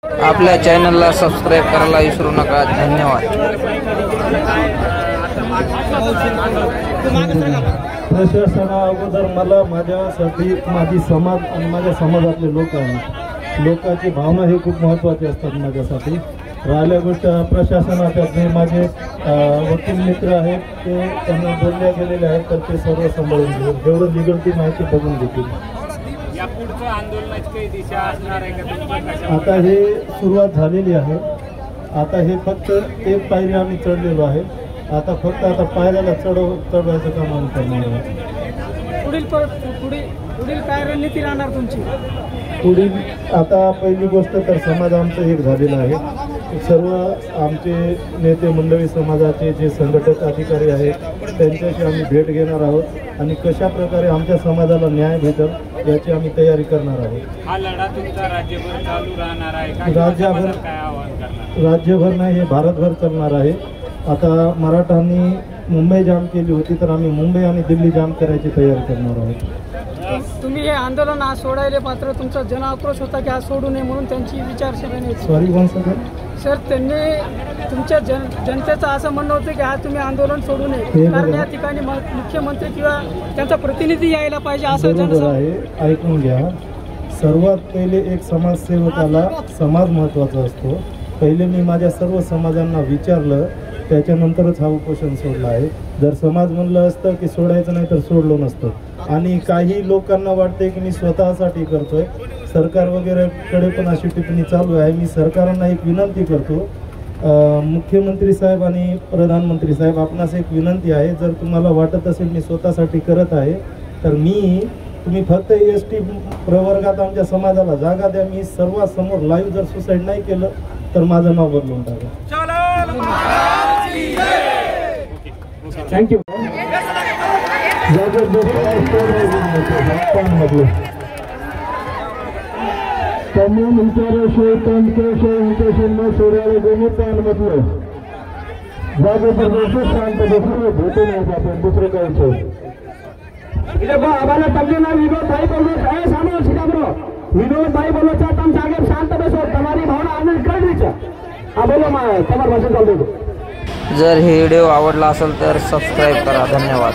आपल्या चॅनलला सबस्क्राइब करायला विसरू नका। धन्यवाद। प्रशासना अगोदर मला माझ्यासाठी माझी समाज आणि माझ्या समाजातले लोक आहेत, लोकांची भावना ही खूप महत्त्वाची असतात माझ्यासाठी। राहिल्या गोष्ट प्रशासनाच्या जे माझे वकील मित्र आहेत ते त्यांना बोलल्या गेलेले आहेत, तर ते सर्व सांभाळून घेऊन जेवढं लिगल ती माहिती बघून घेतील। आता हे सुरुवात झालेली आहे। आता हे फक्त एक पायरी आम्ही चढलेलो आहे। आता फक्त पायऱ्याला चढवायचं काम आम्ही करणार आहोत। पुढील काय रणनीती राहणार तुमची? पुढील आता पहिली गोष्ट तर समाज आमचं एक झालेला आहे। सर्व आमचे नेते मंडळी समाजाचे जे संघटक अधिकारी आहेत त्यांच्याशी आम्ही भेट घेणार आहोत आणि कशा प्रकारे आमच्या समाजाला न्याय भेटेल याची आम्ही तयारी करणार आहोत। हा लढा तुमचा राज्यभर चालू राहणार आहे का? राज्यभर काय आवाहन करणार? राज्यभर नाही, हे भारतभर चालणार आहे। आता मराठांनी मुंबई जाम केली होती, तर आम्ही मुंबई आणि दिल्ली जाम करायची तयारी करणार आहोत। तुम्ही हे आंदोलन आज सोडायला मात्र तुमचा जन आक्रोश होता की आज सोडू नये म्हणून त्यांची विचारसरणी सॉरी वन सर, त्यांनी तुमच्या जनतेचं असं म्हणणं होतं की आज तुम्ही आंदोलन सोडू नये, कारण या ठिकाणी मुख्यमंत्री किंवा त्यांचा प्रतिनिधी यायला पाहिजे असं बरोबर आहे। ऐकून घ्या, सर्वात पहिले एक समाजसेवकाला समाज महत्त्वाचा असतो। पहिले मी माझ्या सर्व समाजांना विचारलं, त्याच्यानंतरच हा उपोषण सोडला आहे। जर समाज म्हणलं असतं की सोडायचं नाही तर सोडलो नसतं। आणि काही लोकांना वाटते की मी स्वतःसाठी करतोय, सरकार वगैरेकडे पण अशी टिप्पणी चालू आहे। मी सरकारांना एक विनंती करतो, मुख्यमंत्री साहेब आणि प्रधानमंत्री साहेब, आपणास एक विनंती आहे, जर तुम्हाला वाटत असेल मी स्वतःसाठी करत आहे तर तुम्ही फक्त ST प्रवर्गात आमच्या समाजाला जागा द्या। मी सर्वांसमोर लाईव्ह जर सुसाईड नाही केलं तर माझं नाव बदलून टाका। थँक्यू। तमाम विचाराशिवाय तंत्रशिवाय में सोडायला गेले ताण म्हटलं जागेपर्यंत शांत बसून भेटू नाही आपण दुसरं काय आम्हाला तमने विनोद भाई बोलो है सामने सीधा बोलो विनोद भाई बोलो चाहता हम जागे शांत बसो तुम्हारी भावना आनंद कर दीजिए। हाँ बोलो तुम्हारा भाषण चालू। जर हे व्हिडिओ आवडला असेल तर सबस्क्राइब करा। धन्यवाद।